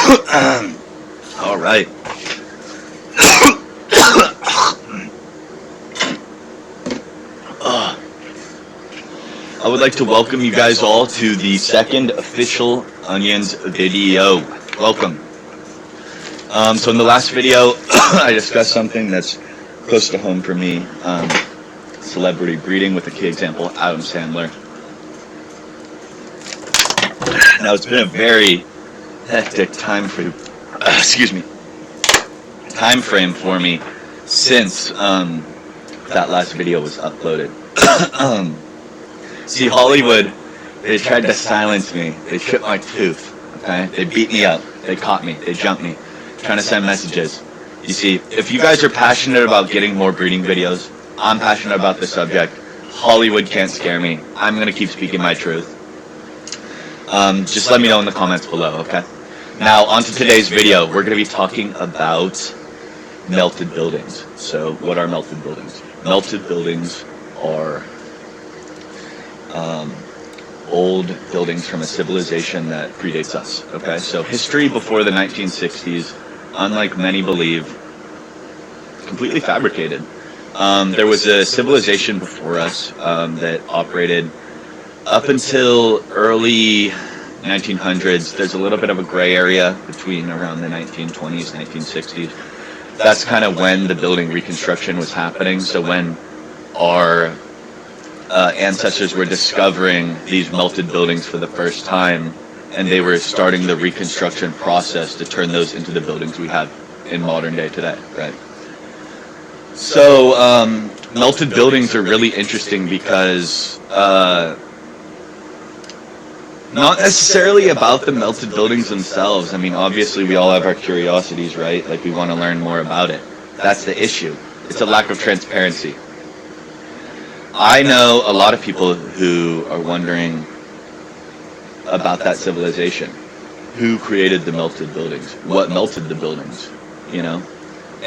All right. I would like to welcome you guys all to the second official Onions video. Welcome. So in the last video, I discussed something that's close to home for me. Celebrity breeding with the key example, Adam Sandler. Now it's been a very hectic time frame for me since that last video was uploaded. See, Hollywood, they tried to silence me. They chipped my tooth, okay? They beat me up. They caught me. They jumped me. Trying to send messages. You see, if you guys are passionate about getting more breeding videos, I'm passionate about the subject. Hollywood can't scare me. I'm going to keep speaking my truth. Just let me know in the comments below, okay? Now, on to today's video. We're going to be talking about melted buildings. So, what are melted buildings? Melted buildings are old buildings from a civilization that predates us, okay? So, history before the 1960s, unlike many believe, completely fabricated. There was a civilization before us that operated up until early 1900s. There's a little bit of a gray area between around the 1920s, 1960s. That's kind of when the building reconstruction was happening. So when our ancestors were discovering these melted buildings for the first time, and they were starting the reconstruction process to turn those into the buildings we have in modern day today, right? So melted buildings are really interesting because not necessarily about the melted buildings themselves. I mean, obviously we all have our curiosities, right? Like we want to learn more about it. That's the issue. It's a lack of transparency. I know a lot of people who are wondering about that civilization. Who created the melted buildings? What melted the buildings? You know?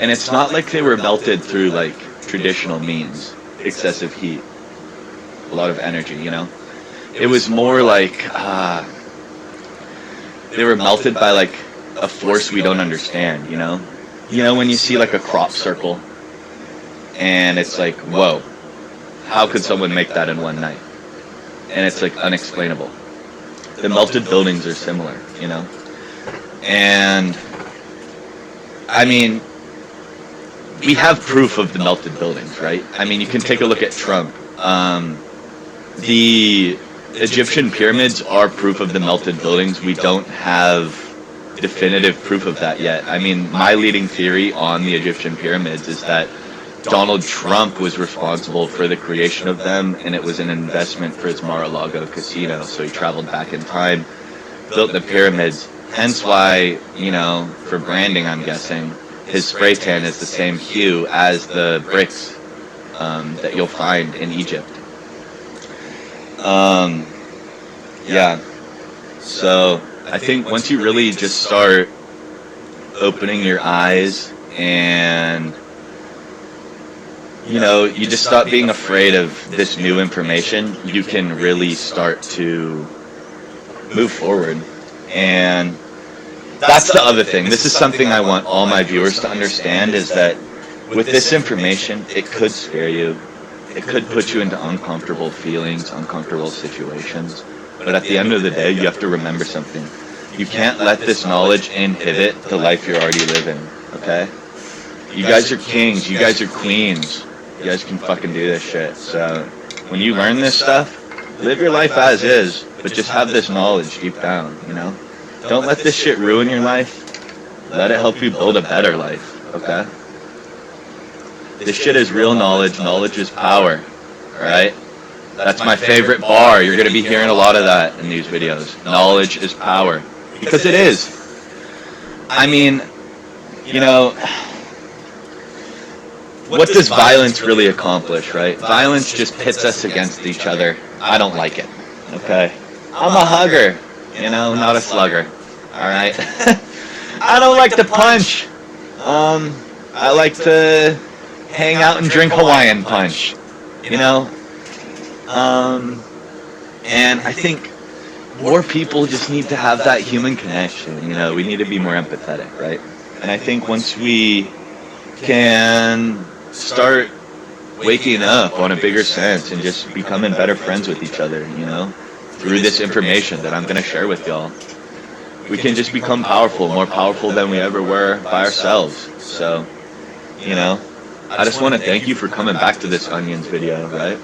And it's not like they were melted through like traditional means, excessive heat, a lot of energy, you know? It was more like they were melted by like a force we don't understand, you know? You know when you see like a crop circle and it's like, whoa, how could someone make that in one night? And it's like unexplainable. The melted buildings are similar, you know? And I mean, we have proof of the melted buildings, right? I mean, you can take a look at Trump. The Egyptian pyramids are proof of the melted buildings. We don't have definitive proof of that yet. I mean, my leading theory on the Egyptian pyramids is that Donald Trump was responsible for the creation of them, and it was an investment for his Mar-a-Lago casino. So he traveled back in time, built the pyramids, hence why, you know, for branding, I'm guessing, his spray tan is the same hue as the bricks that you'll find in Egypt. Yeah, so I think once you really just start opening your eyes and, you know, you just stop being afraid of this new information, you can really start to move forward. And that's the other thing. This is something I want all my viewers to understand, is that with this information, it could scare you. It could put you into uncomfortable feelings, uncomfortable situations. But at the end of the day, you have to remember something. You can't let this knowledge inhibit the life you're already living, okay? You guys are kings. You guys are queens. You guys can fucking do this shit. So when you learn this stuff, live your life as is, but just have this knowledge deep down, you know? Don't let this shit ruin your life. Let it help you build a better life, okay? This shit is real knowledge. Knowledge is power, alright? That's my favorite bar. You're going to be hearing a lot of that in these videos. Knowledge is power. Because it is. I mean, you know, what does violence really accomplish, right? Violence just pits us against each other. I don't like it, okay? I'm a hugger, you know, not a slugger, alright? I don't like to punch. I like to hang out and drink Hawaiian punch, you know? And I think more people just need to have that human connection. You know, we need to be more empathetic, right? And I think once we can start waking up on a bigger sense and just becoming better friends with each other, you know, through this information that I'm going to share with y'all, we can just become powerful, more powerful than we ever were by ourselves. So, you know, I just want to thank you for coming back to this Onions video, right?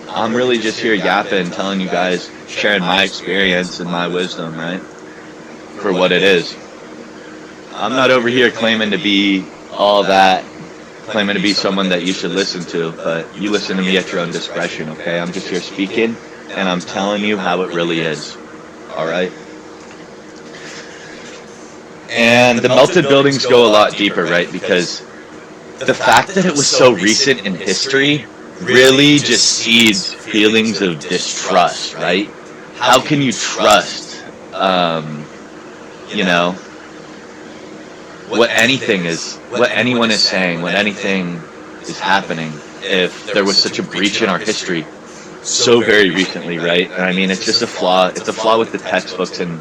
I'm really just here yapping, telling you guys, sharing my experience and my wisdom, right? For what it is. I'm not over here claiming to be all that, claiming to be someone that you should listen to, but you listen to me at your own discretion, okay? I'm just here speaking, and I'm telling you how it really is, all right? And the melted buildings go a lot deeper, right? Because the fact that it was so recent in history really just seeds feelings of distrust, right? How can you trust, you know, what anyone is saying, what anything is happening, if there was such a breach in our history so very recently, right? And I mean, it's just a flaw. It's a flaw with the textbooks and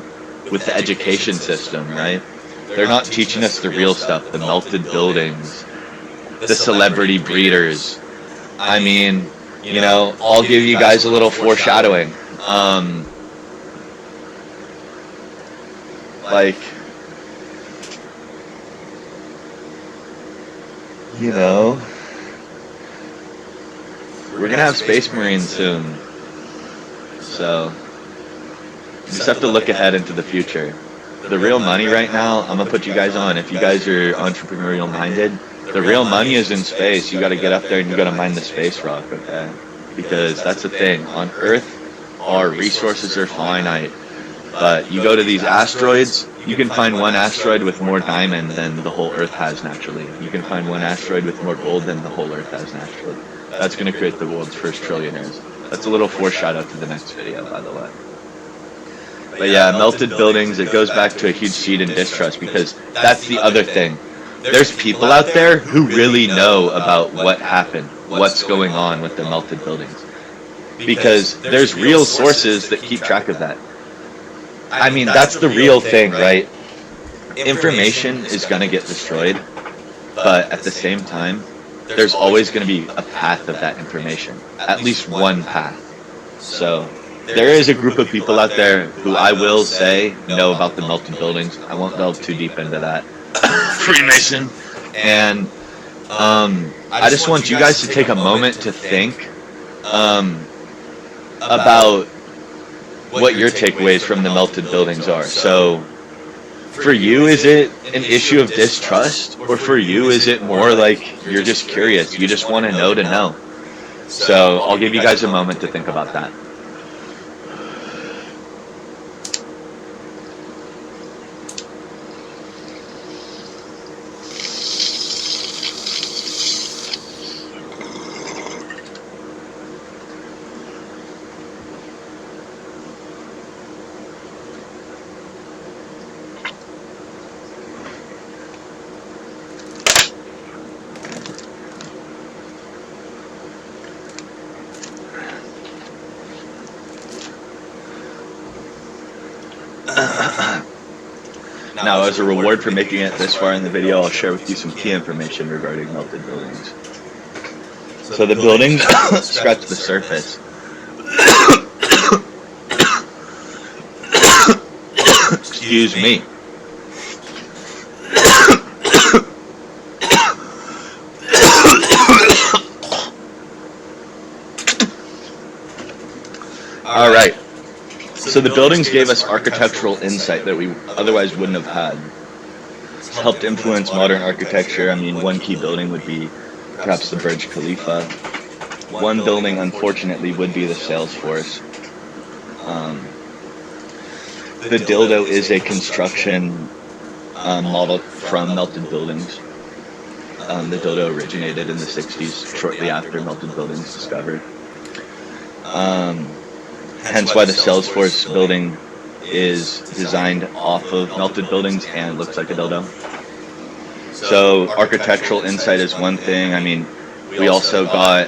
with the education system, right? They're not teaching us the real stuff, the melted buildings, the celebrity breeders. I mean, you know, I'll give you guys a little foreshadowing. Like, you know, we're gonna have Space Marines soon. So, you just have to look ahead into the future. The real money right now, I'm gonna put you guys on. If you guys are entrepreneurial minded, the real money is in space. You gotta get up there and you gotta mine the space rock, okay? Because that's the thing. On Earth, our resources are finite. But you go to these asteroids, you can find one asteroid with more diamond than the whole Earth has naturally. You can find one asteroid with more gold than the whole Earth has naturally. That's gonna create the world's first trillionaires. That's a little foreshadow to the next video, by the way. But yeah, melted buildings, it goes back to a huge seed in distrust, because that's the other thing. There's people out there who really know about what happened, what's going on with the melted buildings. Because there's real sources that keep track of that. I mean, that's the real thing, right? Information is going to get destroyed, but at the same time, there's always going to be a path of that information, at least one path. So there is a group of people out there who I will say know about the melted buildings. I won't delve too deep into that. Freemason. And I just want you guys to take a moment to think about what your takeaways from the melted buildings are. So for you, is it an issue of distrust? Or for you, is it more like you're just curious? You just want to know. So I'll give you guys a moment to think about that. Now, as a reward for making it this far in the video, I'll share with you some key information regarding melted buildings. So the buildings scratch the surface. Excuse me. All right. So the buildings gave us architectural insight that we otherwise wouldn't have had. It's helped influence modern architecture. I mean, one key building would be perhaps the Burj Khalifa. One building, unfortunately, would be the Salesforce. The dildo is a construction model from melted buildings. The dildo originated in the 60s, shortly after melted buildings discovered. Hence why the Salesforce building is designed off of melted buildings and looks like a dildo. So architectural insight is one thing. I mean, we also got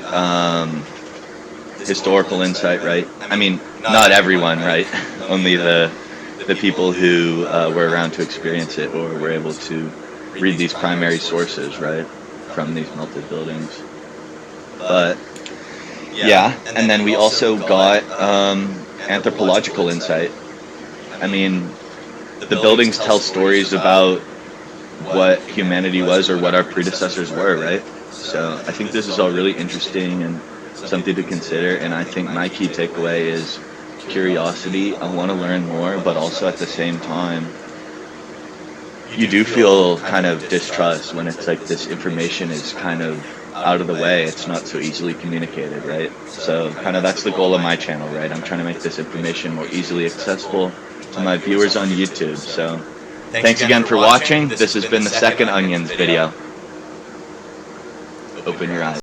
historical insight, right? I mean, not everyone, right? Only the people who were around to experience it or were able to read these primary sources, right, from these melted buildings. But yeah, and then we also got anthropological insight. I mean, the buildings tell stories about what humanity was or what our predecessors were, right? So I think this is all really interesting and something to consider. And I think my key takeaway is curiosity. I want to learn more, but also at the same time, you do feel kind of distrust when it's like this information is kind of out of the way. It's not so easily communicated, right? So kind of that's the goal of my channel, right? I'm trying to make this information more easily accessible to my viewers on YouTube. So thanks again for watching. This has been the second Onions video. Open your eyes.